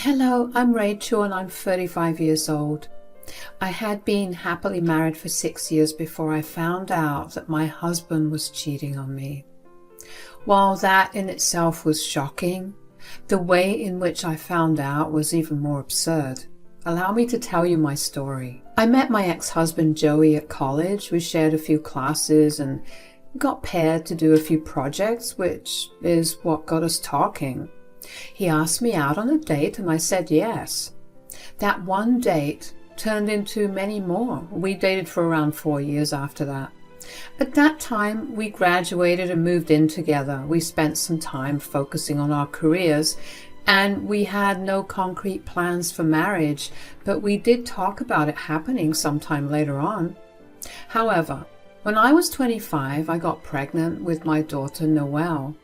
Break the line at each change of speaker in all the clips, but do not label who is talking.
Hello, I'm Rachel and I'm 35 years old. I had been happily married for 6 years before I found out that my husband was cheating on me. While that in itself was shocking, the way in which I found out was even more absurd. Allow me to tell you my story. I met my ex-husband Joey at college. We shared a few classes and got paired to do a few projects, which is what got us talking. He asked me out on a date and I said yes. That one date turned into many more. We dated for around 4 years after that. At that time, we graduated and moved in together. We spent some time focusing on our careers and we had no concrete plans for marriage, but we did talk about it happening sometime later on. However, when I was 25, I got pregnant with my daughter Noelle.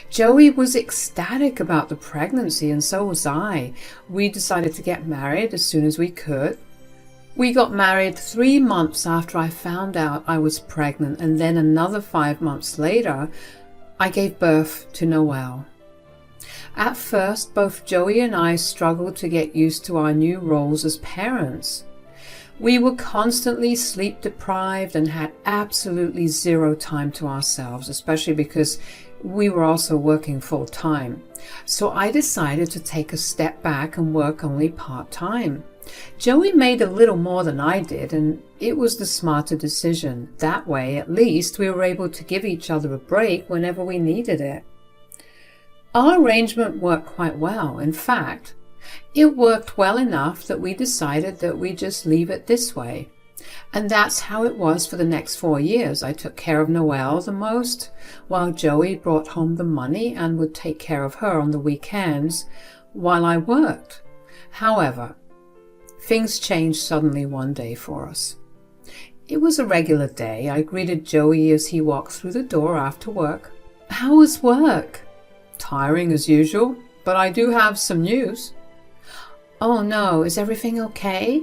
Joey was ecstatic about the pregnancy and so was I. We decided to get married as soon as we could. We got married 3 months after I found out I was pregnant, and then another 5 months later, I gave birth to Noelle. At first, both Joey and I struggled to get used to our new roles as parents. We were constantly sleep deprived and had absolutely zero time to ourselves, especially because we were also working full time. So I decided to take a step back and work only part-time. Joey made a little more than I did, and it was the smarter decision. That way, at least, we were able to give each other a break whenever we needed it. Our arrangement worked quite well. In fact, it worked well enough that we decided that we just leave it this way. And that's how it was for the next 4 years. I took care of Noelle the most, while Joey brought home the money and would take care of her on the weekends while I worked. However, things changed suddenly one day for us. It was a regular day. I greeted Joey as he walked through the door after work. "How was work?" "Tiring as usual, but I do have some news." "Oh no, is everything okay?"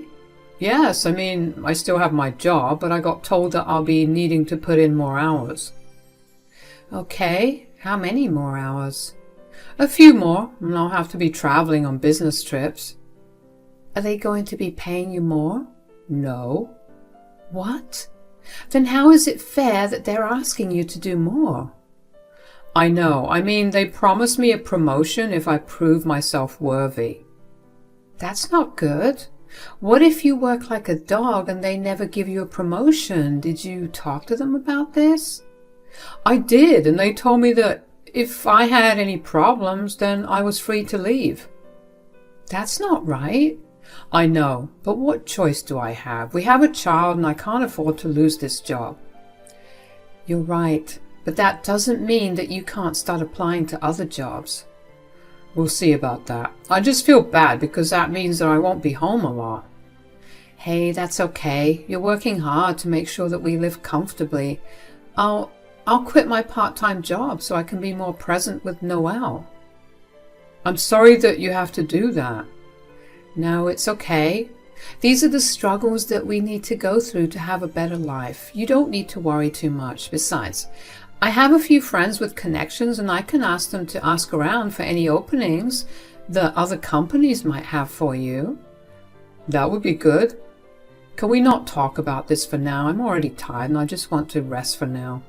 "Yes, I still have my job, but I got told that I'll be needing to put in more hours." "Okay, how many more hours?" "A few more, and I'll have to be traveling on business trips." "Are they going to be paying you more?" "No." "What? Then how is it fair that they're asking you to do more?" "I know. They promised me a promotion if I prove myself worthy." "That's not good. What if you work like a dog and they never give you a promotion? Did you talk to them about this?" "I did, and they told me that if I had any problems, then I was free to leave." "That's not right." "I know, but what choice do I have? We have a child and I can't afford to lose this job." "You're right, but that doesn't mean that you can't start applying to other jobs." "We'll see about that. I just feel bad because that means that I won't be home a lot." "Hey, that's okay. You're working hard to make sure that we live comfortably. I'll quit my part-time job so I can be more present with Noelle." "I'm sorry that you have to do that." "No, it's okay. These are the struggles that we need to go through to have a better life. You don't need to worry too much. Besides, I have a few friends with connections and I can ask them to ask around for any openings that other companies might have for you." "That would be good. Can we not talk about this for now? I'm already tired and I just want to rest for now."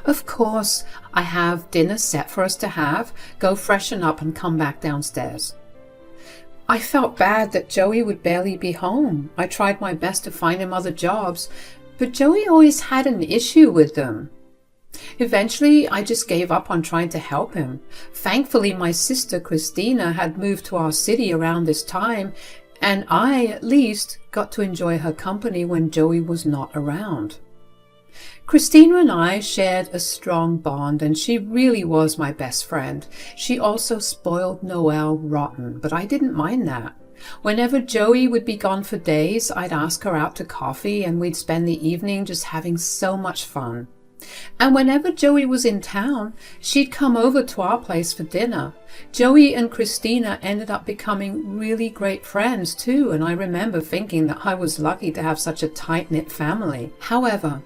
"Of course. I have dinner set for us to have. Go freshen up and come back downstairs." I felt bad that Joey would barely be home. I tried my best to find him other jobs, but Joey always had an issue with them. Eventually, I just gave up on trying to help him. Thankfully, my sister Christina had moved to our city around this time, and I, at least, got to enjoy her company when Joey was not around. Christina and I shared a strong bond, and she really was my best friend. She also spoiled Noelle rotten, but I didn't mind that. Whenever Joey would be gone for days, I'd ask her out to coffee, and we'd spend the evening just having so much fun. And whenever Joey was in town, she'd come over to our place for dinner. Joey and Christina ended up becoming really great friends too, and I remember thinking that I was lucky to have such a tight-knit family. However,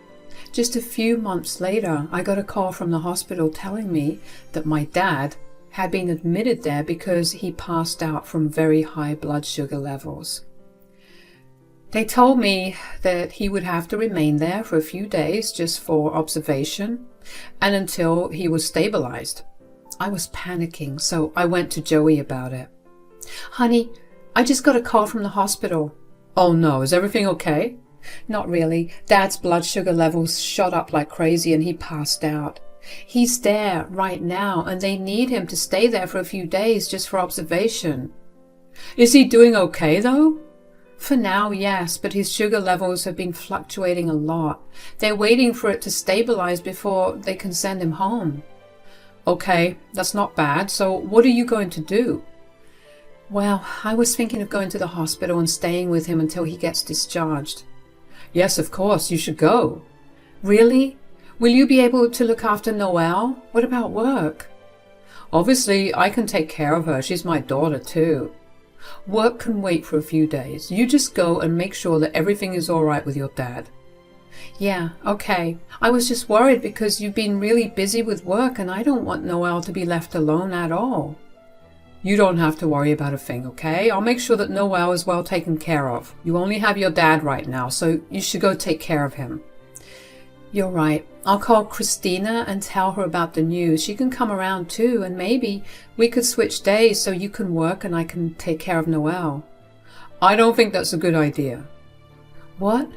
just a few months later, I got a call from the hospital telling me that my dad had been admitted there because he passed out from very high blood sugar levels. They told me that he would have to remain there for a few days just for observation and until he was stabilized. I was panicking, so I went to Joey about it. "Honey, I just got a call from the hospital." "Oh no, is everything okay?" "Not really. Dad's blood sugar levels shot up like crazy and he passed out. He's there right now and they need him to stay there for a few days just for observation." "Is he doing okay though?" "For now, yes, but his sugar levels have been fluctuating a lot. They're waiting for it to stabilize before they can send him home." "Okay, that's not bad. So what are you going to do?" "Well, I was thinking of going to the hospital and staying with him until he gets discharged." "Yes, of course, you should go." "Really? Will you be able to look after Noelle? What about work?" "Obviously, I can take care of her. She's my daughter too. Work can wait for a few days. You just go and make sure that everything is all right with your dad." "Yeah, okay. I was just worried because you've been really busy with work and I don't want Noelle to be left alone at all." "You don't have to worry about a thing, okay? I'll make sure that Noelle is well taken care of. You only have your dad right now, so you should go take care of him." "You're right. I'll call Christina and tell her about the news. She can come around too, and maybe we could switch days so you can work and I can take care of Noelle." "I don't think that's a good idea." "What?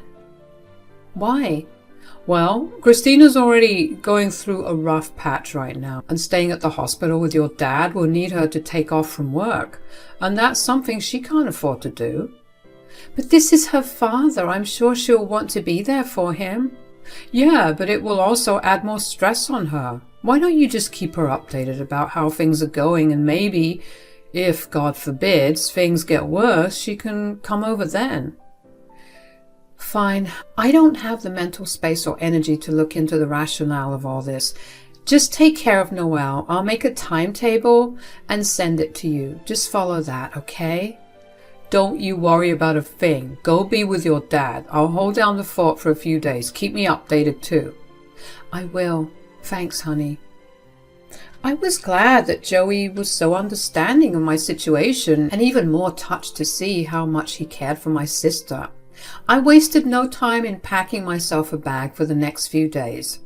Why?" "Well, Christina's already going through a rough patch right now, and staying at the hospital with your dad will need her to take off from work, and that's something she can't afford to do." "But this is her father. I'm sure she'll want to be there for him." "Yeah, but it will also add more stress on her. Why don't you just keep her updated about how things are going, and maybe, if, God forbids, things get worse, she can come over then." "Fine. I don't have the mental space or energy to look into the rationale of all this. Just take care of Noelle. I'll make a timetable and send it to you. Just follow that, okay?" "Don't you worry about a thing. Go be with your dad. I'll hold down the fort for a few days. Keep me updated too." "I will. Thanks, honey." I was glad that Joey was so understanding of my situation and even more touched to see how much he cared for my sister. I wasted no time in packing myself a bag for the next few days.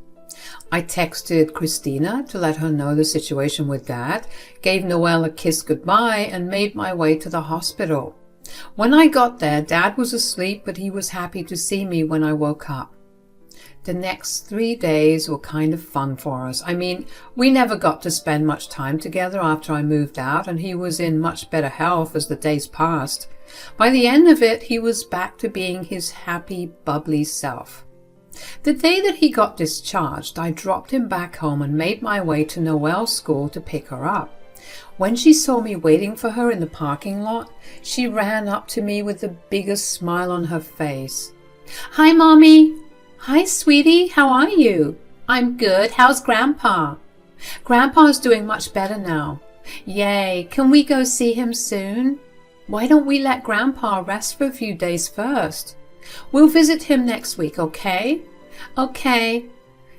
I texted Christina to let her know the situation with Dad, gave Noelle a kiss goodbye, and made my way to the hospital. When I got there, Dad was asleep, but he was happy to see me when I woke up. The next 3 days were kind of fun for us. I mean, we never got to spend much time together after I moved out, and he was in much better health as the days passed. By the end of it, he was back to being his happy, bubbly self. The day that he got discharged, I dropped him back home and made my way to Noelle's school to pick her up. When she saw me waiting for her in the parking lot, she ran up to me with the biggest smile on her face. "Hi, Mommy." "Hi, sweetie. How are you?" "I'm good. How's Grandpa?" "Grandpa's doing much better now." "Yay. Can we go see him soon?" "Why don't we let Grandpa rest for a few days first?" "We'll visit him next week, okay?" "Okay."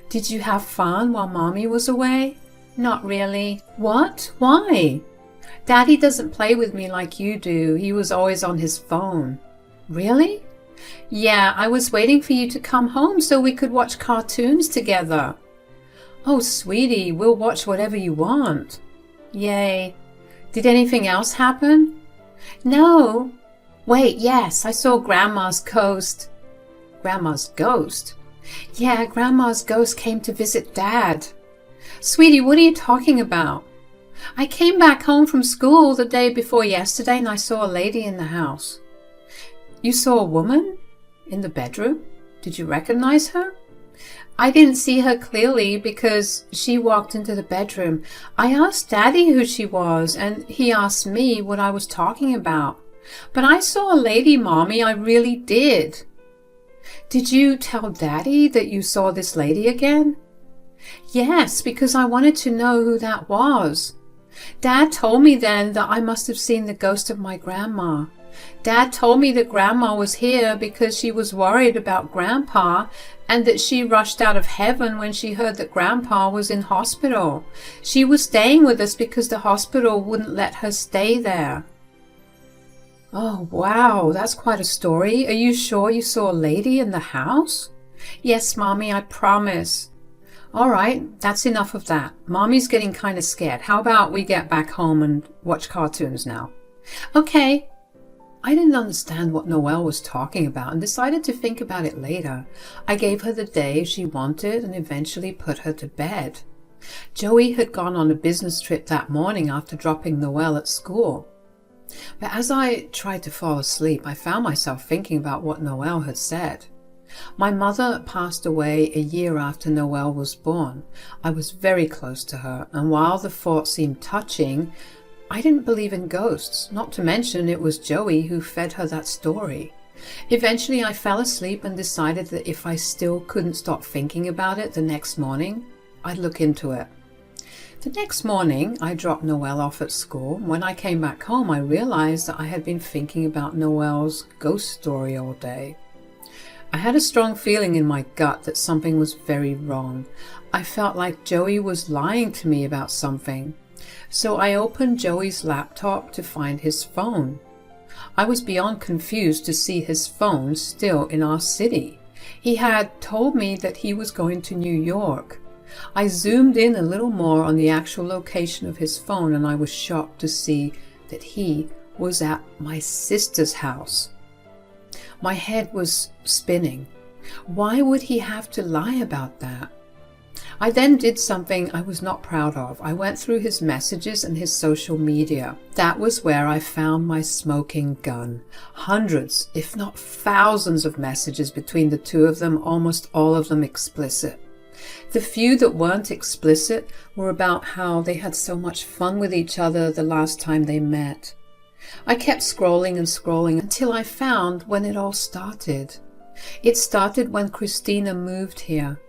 "Did you have fun while Mommy was away?" "Not really." "What? Why?" "Daddy doesn't play with me like you do. He was always on his phone." "Really?" "Yeah, I was waiting for you to come home so we could watch cartoons together." "Oh, sweetie, we'll watch whatever you want." "Yay. Did anything else happen?" "No." "Wait, yes, I saw Grandma's ghost." "Grandma's ghost?" "Yeah, Grandma's ghost came to visit Dad." "Sweetie, what are you talking about?" "I came back home from school the day before yesterday and I saw a lady in the house." "You saw a woman? In the bedroom? Did you recognize her?" "I didn't see her clearly because she walked into the bedroom. I asked Daddy who she was and he asked me what I was talking about. But I saw a lady, Mommy, I really did." "Did you tell Daddy that you saw this lady again?" "Yes, because I wanted to know who that was. Dad told me then that I must have seen the ghost of my grandma. Dad told me that Grandma was here because she was worried about Grandpa and that she rushed out of heaven when she heard that Grandpa was in hospital. She was staying with us because the hospital wouldn't let her stay there. Oh, wow, that's quite a story. Are you sure you saw a lady in the house? Yes, Mommy, I promise. All right, that's enough of that. Mommy's getting kind of scared. How about we get back home and watch cartoons now? Okay. I didn't understand what Noelle was talking about and decided to think about it later. I gave her the day she wanted and eventually put her to bed. Joey had gone on a business trip that morning after dropping Noelle at school. But as I tried to fall asleep, I found myself thinking about what Noelle had said. My mother passed away a year after Noelle was born. I was very close to her, and while the thought seemed touching, I didn't believe in ghosts, not to mention it was Joey who fed her that story. Eventually I fell asleep and decided that if I still couldn't stop thinking about it the next morning, I'd look into it. The next morning I dropped Noelle off at school. When I came back home, I realized that I had been thinking about Noelle's ghost story all day. I had a strong feeling in my gut that something was very wrong. I felt like Joey was lying to me about something. So I opened Joey's laptop to find his phone. I was beyond confused to see his phone still in our city. He had told me that he was going to New York. I zoomed in a little more on the actual location of his phone and I was shocked to see that he was at my sister's house. My head was spinning. Why would he have to lie about that? I then did something I was not proud of. I went through his messages and his social media. That was where I found my smoking gun. Hundreds, if not thousands of messages between the two of them, almost all of them explicit. The few that weren't explicit were about how they had so much fun with each other the last time they met. I kept scrolling and scrolling until I found when it all started. It started when Christina moved here.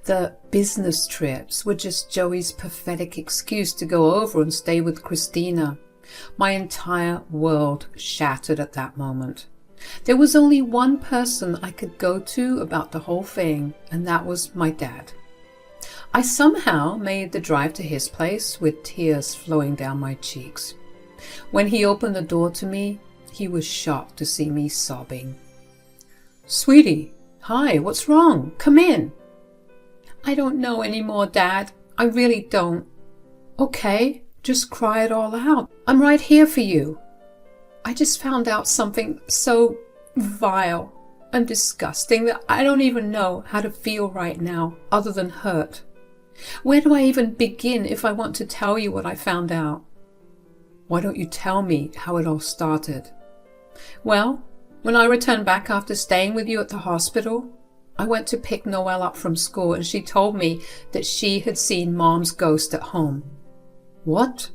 The business trips were just Joey's pathetic excuse to go over and stay with Christina. My entire world shattered at that moment. There was only one person I could go to about the whole thing, and that was my dad. I somehow made the drive to his place with tears flowing down my cheeks. When he opened the door to me, he was shocked to see me sobbing. "Sweetie, hi, what's wrong? Come in." "I don't know anymore, Dad. I really don't." "Okay, just cry it all out. I'm right here for you. I just found out something so vile and disgusting that I don't even know how to feel right now other than hurt. Where do I even begin if I want to tell you what I found out?" "Why don't you tell me how it all started?" "Well, when I returned back after staying with you at the hospital, I went to pick Noelle up from school and she told me that she had seen Mom's ghost at home." "What?"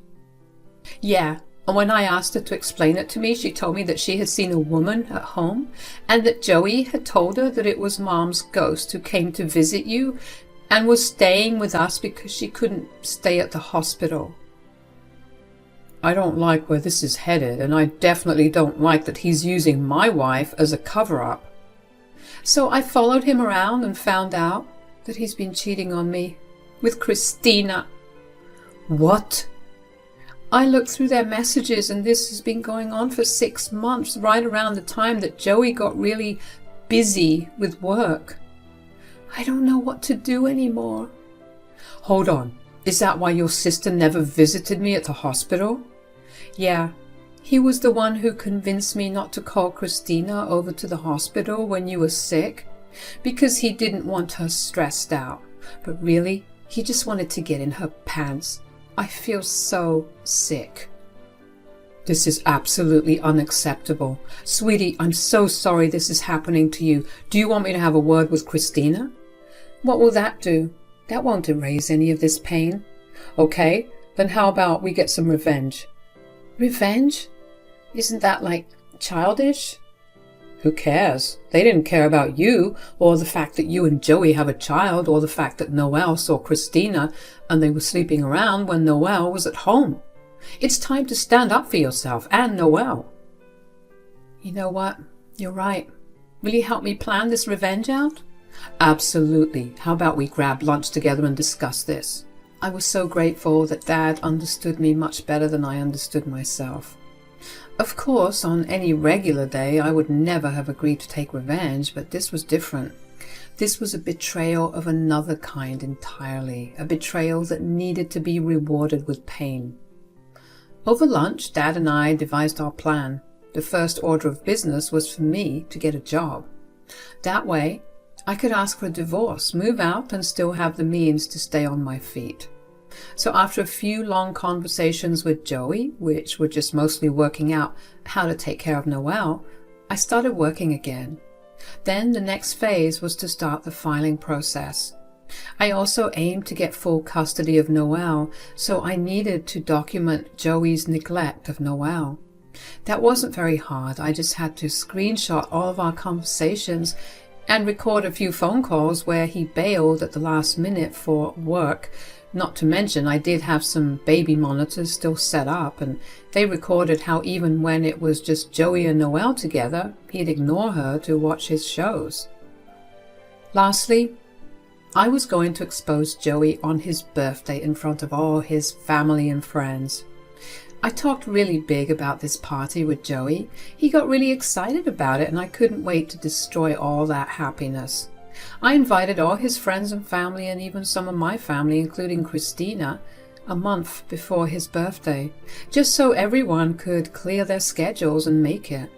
"Yeah, and when I asked her to explain it to me, she told me that she had seen a woman at home and that Joey had told her that it was Mom's ghost who came to visit you and was staying with us because she couldn't stay at the hospital." "I don't like where this is headed, and I definitely don't like that he's using my wife as a cover-up." So I followed him around and found out that he's been cheating on me with Christina. "What?" "I looked through their messages and this has been going on for 6 months, right around the time that Joey got really busy with work. I don't know what to do anymore." "Hold on. Is that why your sister never visited me at the hospital?" "Yeah. He was the one who convinced me not to call Christina over to the hospital when you were sick, because he didn't want her stressed out. But really, he just wanted to get in her pants. I feel so sick." "This is absolutely unacceptable. Sweetie, I'm so sorry this is happening to you. Do you want me to have a word with Christina?" "What will that do? That won't erase any of this pain." "Okay, then how about we get some revenge?" "Revenge? Isn't that like childish?" "Who cares? They didn't care about you, or the fact that you and Joey have a child, or the fact that Noelle saw Christina and they were sleeping around when Noelle was at home. It's time to stand up for yourself and Noelle." You know what? You're right. Will you help me plan this revenge out? Absolutely. How about we grab lunch together and discuss this? I was so grateful that Dad understood me much better than I understood myself. Of course, on any regular day, I would never have agreed to take revenge, but this was different. This was a betrayal of another kind entirely, a betrayal that needed to be rewarded with pain. Over lunch, Dad and I devised our plan. The first order of business was for me to get a job. That way, I could ask for a divorce, move out, and still have the means to stay on my feet. So after a few long conversations with Joey, which were just mostly working out how to take care of Noelle, I started working again. Then the next phase was to start the filing process. I also aimed to get full custody of Noelle, so I needed to document Joey's neglect of Noelle. That wasn't very hard. I just had to screenshot all of our conversations and record a few phone calls where he bailed at the last minute for work. Not to mention, I did have some baby monitors still set up, and they recorded how even when it was just Joey and Noelle together, he'd ignore her to watch his shows. Lastly, I was going to expose Joey on his birthday in front of all his family and friends. I talked really big about this party with Joey. He got really excited about it, and I couldn't wait to destroy all that happiness. I invited all his friends and family, and even some of my family, including Christina, a month before his birthday, just so everyone could clear their schedules and make it.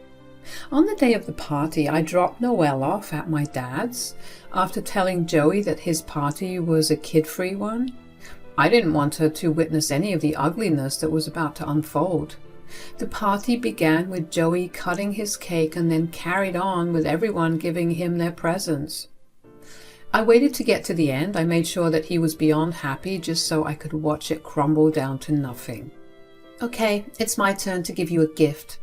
On the day of the party, I dropped Noelle off at my dad's after telling Joey that his party was a kid-free one. I didn't want her to witness any of the ugliness that was about to unfold. The party began with Joey cutting his cake and then carried on with everyone giving him their presents. I waited to get to the end. I made sure that he was beyond happy just so I could watch it crumble down to nothing. Okay, it's my turn to give you a gift.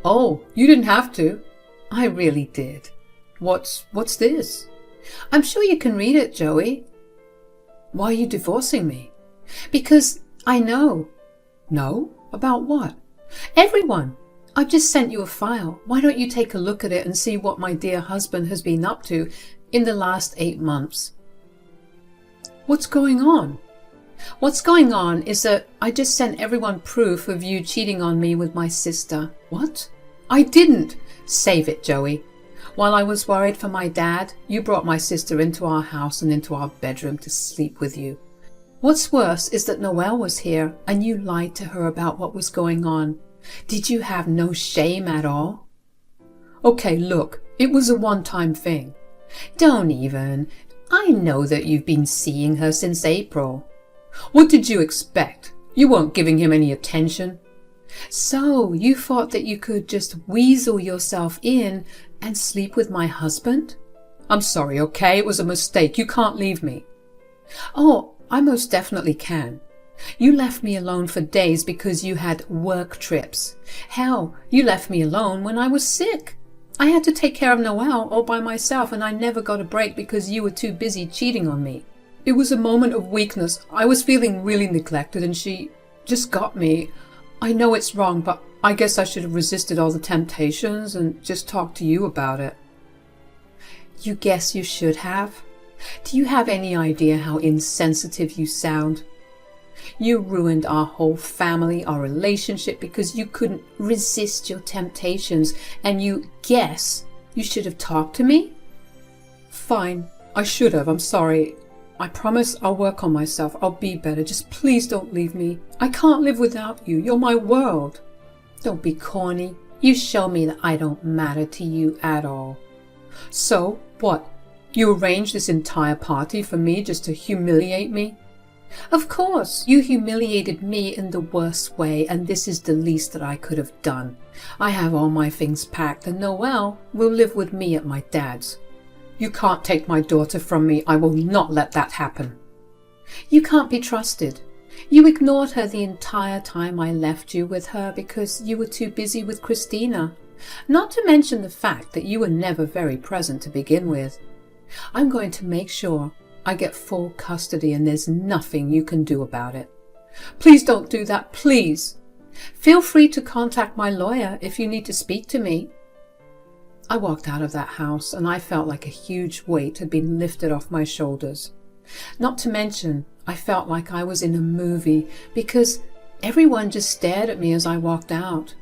Oh, you didn't have to. I really did. What's this? I'm sure you can read it, Joey. Why are you divorcing me? Because I know. No? About what? Everyone. I've just sent you a file. Why don't you take a look at it and see what my dear husband has been up to in the last 8 months? What's going on? What's going on is that I just sent everyone proof of you cheating on me with my sister. What? I didn't. Save it, Joey. While I was worried for my dad, you brought my sister into our house and into our bedroom to sleep with you. What's worse is that Noelle was here and you lied to her about what was going on. Did you have no shame at all? Okay, look, it was a one-time thing. Don't even. I know that you've been seeing her since April. What did you expect? You weren't giving him any attention. So, you thought that you could just weasel yourself in and sleep with my husband? I'm sorry, okay? It was a mistake. You can't leave me. Oh, I most definitely can. You left me alone for days because you had work trips. Hell, you left me alone when I was sick. I had to take care of Noelle all by myself, and I never got a break because you were too busy cheating on me. It was a moment of weakness. I was feeling really neglected, and she just got me. I know it's wrong, but I guess I should have resisted all the temptations and just talked to you about it. You guess you should have? Do you have any idea how insensitive you sound? You ruined our whole family, our relationship, because you couldn't resist your temptations, and you guess you should have talked to me? Fine, I should have. I'm sorry. I promise I'll work on myself. I'll be better. Just please don't leave me. I can't live without you. You're my world. Don't be corny. You show me that I don't matter to you at all. So, what? You arranged this entire party for me just to humiliate me? Of course, you humiliated me in the worst way, and this is the least that I could have done. I have all my things packed, and Noelle will live with me at my dad's. You can't take my daughter from me. I will not let that happen. You can't be trusted. You ignored her the entire time I left you with her because you were too busy with Christina. Not to mention the fact that you were never very present to begin with. I'm going to make sure I get full custody, and there's nothing you can do about it. Please don't do that, please. Feel free to contact my lawyer if you need to speak to me. I walked out of that house and I felt like a huge weight had been lifted off my shoulders. Not to mention, I felt like I was in a movie because everyone just stared at me as I walked out.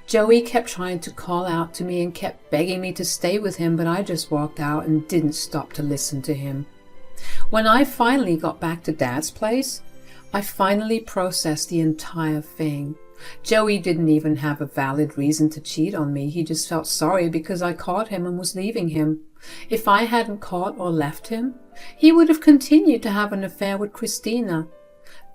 Joey kept trying to call out to me and kept begging me to stay with him, but I just walked out and didn't stop to listen to him. When I finally got back to Dad's place, I finally processed the entire thing. Joey didn't even have a valid reason to cheat on me. He just felt sorry because I caught him and was leaving him. If I hadn't caught or left him, he would have continued to have an affair with Christina.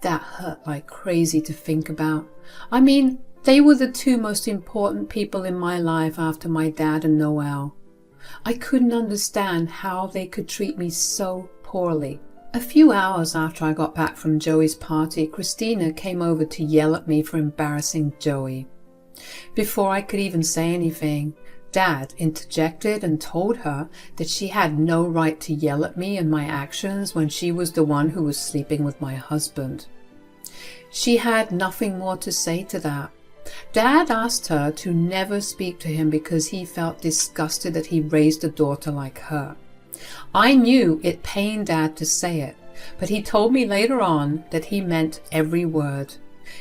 That hurt like crazy to think about. I mean, they were the two most important people in my life after my dad and Noelle. I couldn't understand how they could treat me so poorly. A few hours after I got back from Joey's party, Christina came over to yell at me for embarrassing Joey. Before I could even say anything, Dad interjected and told her that she had no right to yell at me and my actions when she was the one who was sleeping with my husband. She had nothing more to say to that. Dad asked her to never speak to him because he felt disgusted that he raised a daughter like her. I knew it pained Dad to say it, but he told me later on that he meant every word.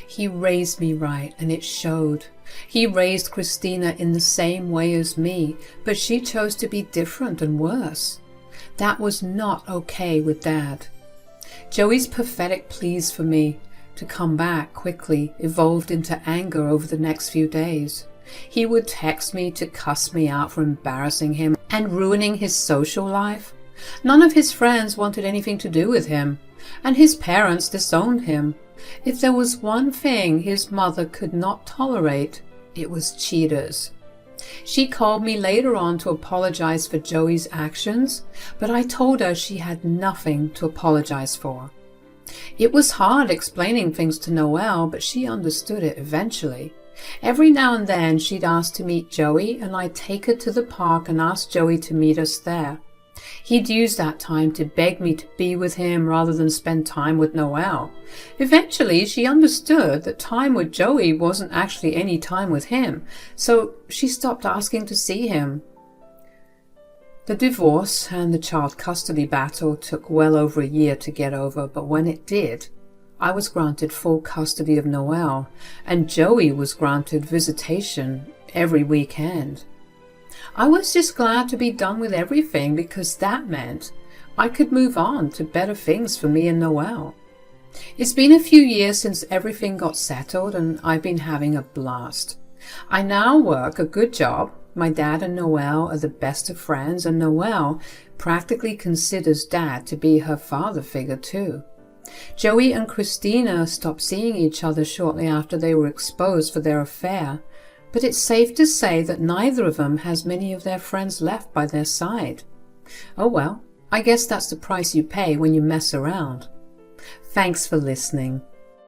He raised me right, and it showed. He raised Christina in the same way as me, but she chose to be different and worse. That was not okay with Dad. Joey's pathetic pleas for me to come back quickly evolved into anger over the next few days. He would text me to cuss me out for embarrassing him and ruining his social life. None of his friends wanted anything to do with him, and his parents disowned him. If there was one thing his mother could not tolerate, it was cheaters. She called me later on to apologize for Joey's actions, but I told her she had nothing to apologize for. It was hard explaining things to Noelle, but she understood it eventually. Every now and then she'd ask to meet Joey, and I'd take her to the park and ask Joey to meet us there. He'd use that time to beg me to be with him rather than spend time with Noelle. Eventually she understood that time with Joey wasn't actually any time with him, so she stopped asking to see him. The divorce and the child custody battle took well over a year to get over, but when it did, I was granted full custody of Noelle, and Joey was granted visitation every weekend. I was just glad to be done with everything because that meant I could move on to better things for me and Noelle. It's been a few years since everything got settled, and I've been having a blast. I now work a good job. My dad and Noelle are the best of friends, and Noelle practically considers Dad to be her father figure too. Joey and Christina stopped seeing each other shortly after they were exposed for their affair, but it's safe to say that neither of them has many of their friends left by their side. Oh well, I guess that's the price you pay when you mess around. Thanks for listening.